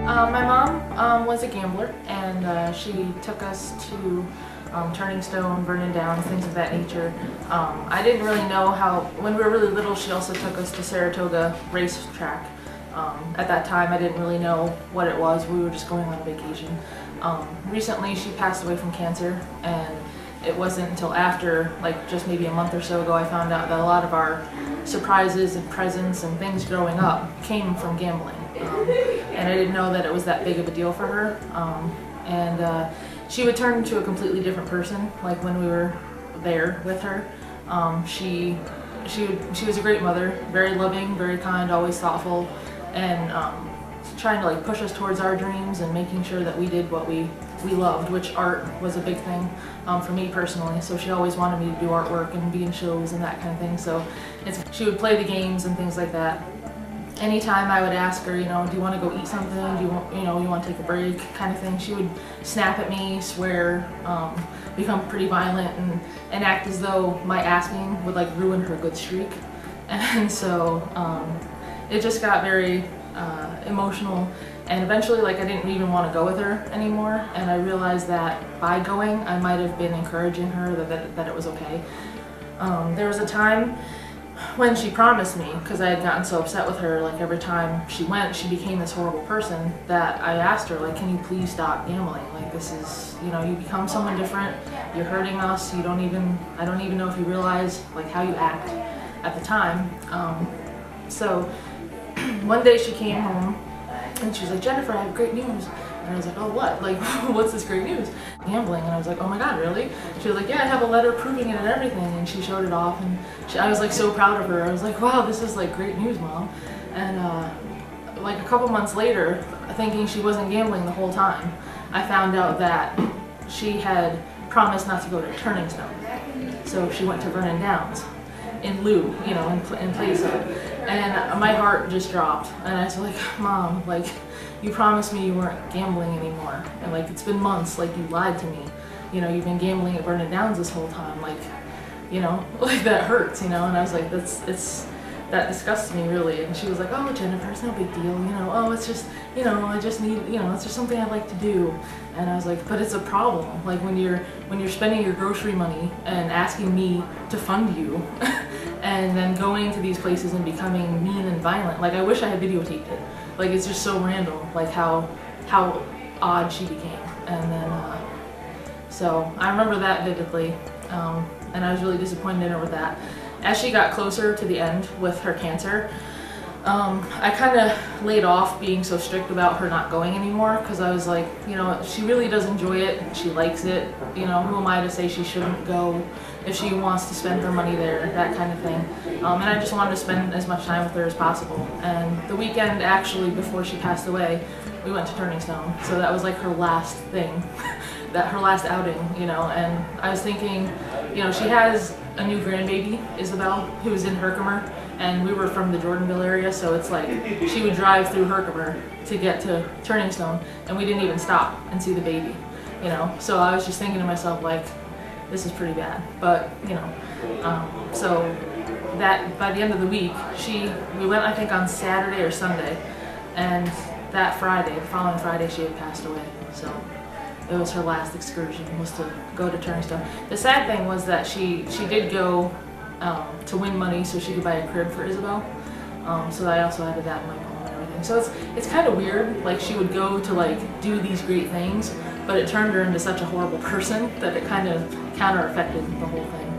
My mom was a gambler, and she took us to Turning Stone, Vernon Downs, things of that nature. I didn't really know how, when we were really little, she also took us to Saratoga racetrack. At that time, I didn't really know what it was. We were just going on a vacation. Recently, she passed away from cancer, and it wasn't until after, like just maybe a month or so ago, I found out that a lot of our surprises and presents and things growing up came from gambling. And I didn't know that it was that big of a deal for her. She would turn into a completely different person, like when we were there with her. She was a great mother, very loving, very kind, always thoughtful, and trying to like push us towards our dreams and making sure that we did what we loved, which art was a big thing for me personally. So she always wanted me to do artwork and be in shows and that kind of thing. So she would play the games and things like that. Anytime I would ask her, you know, do you want to go eat something? Do you want, you want to take a break, kind of thing, she would snap at me, swear, become pretty violent, and act as though my asking would like ruin her good streak. And so it just got very emotional, and eventually like I didn't even want to go with her anymore, and I realized that by going I might have been encouraging her that it was okay. There was a time when she promised me, because I had gotten so upset with her, like every time she went, she became this horrible person, that I asked her, like, can you please stop gambling? Like, this is, you know, you become someone different, you're hurting us, I don't even know if you realize, like, how you act at the time. So, one day she came home, and she was like, Jennifer, I have great news. And I was like, oh, what? Like, what's this great news? Gambling. And I was like, oh my God, really? She was like, yeah, I have a letter proving it and everything. And she showed it off, and I was like so proud of her. I was like, wow, this is like great news, Mom. And like a couple months later, thinking she wasn't gambling the whole time, I found out that she had promised not to go to Turning Stone. So she went to Vernon Downs in lieu, you know, in place of. And my heart just dropped. And I was like, Mom, like, you promised me you weren't gambling anymore, and like it's been months, like you lied to me, you know, you've been gambling at Vernon Downs this whole time, like, you know, like that hurts, you know. And I was like, that disgusts me really. And she was like, oh Jennifer, it's no big deal, you know, oh it's just, you know, I just need, you know, it's just something I'd like to do. And I was like, but it's a problem, like when you're spending your grocery money and asking me to fund you and then going to these places and becoming mean and violent. Like I wish I had videotaped it. Like it's just so random, like how odd she became. And then, so I remember that vividly, and I was really disappointed in her with that. As she got closer to the end with her cancer, I kind of laid off being so strict about her not going anymore, because I was like, you know, she really does enjoy it, she likes it, you know, who am I to say she shouldn't go if she wants to spend her money there, that kind of thing. And I just wanted to spend as much time with her as possible. And the weekend actually before she passed away, we went to Turning Stone, so that was like her last thing, that her last outing, you know. And I was thinking, you know, she has a new grandbaby, Isabel, who's in Herkimer, and we were from the Jordanville area, so it's like she would drive through Herkimer to get to Turning Stone, and we didn't even stop and see the baby, you know. So I was just thinking to myself, like, this is pretty bad. But you know, so that by the end of the week, we went I think on Saturday or Sunday, and that Friday, the following Friday, she had passed away. So it was her last excursion, was to go to Turning Stone. The sad thing was that she did go to win money so she could buy a crib for Isabel. So I also added that in my poem and everything. So it's kind of weird, like she would go to like do these great things, but it turned her into such a horrible person that it kind of counter-affected the whole thing.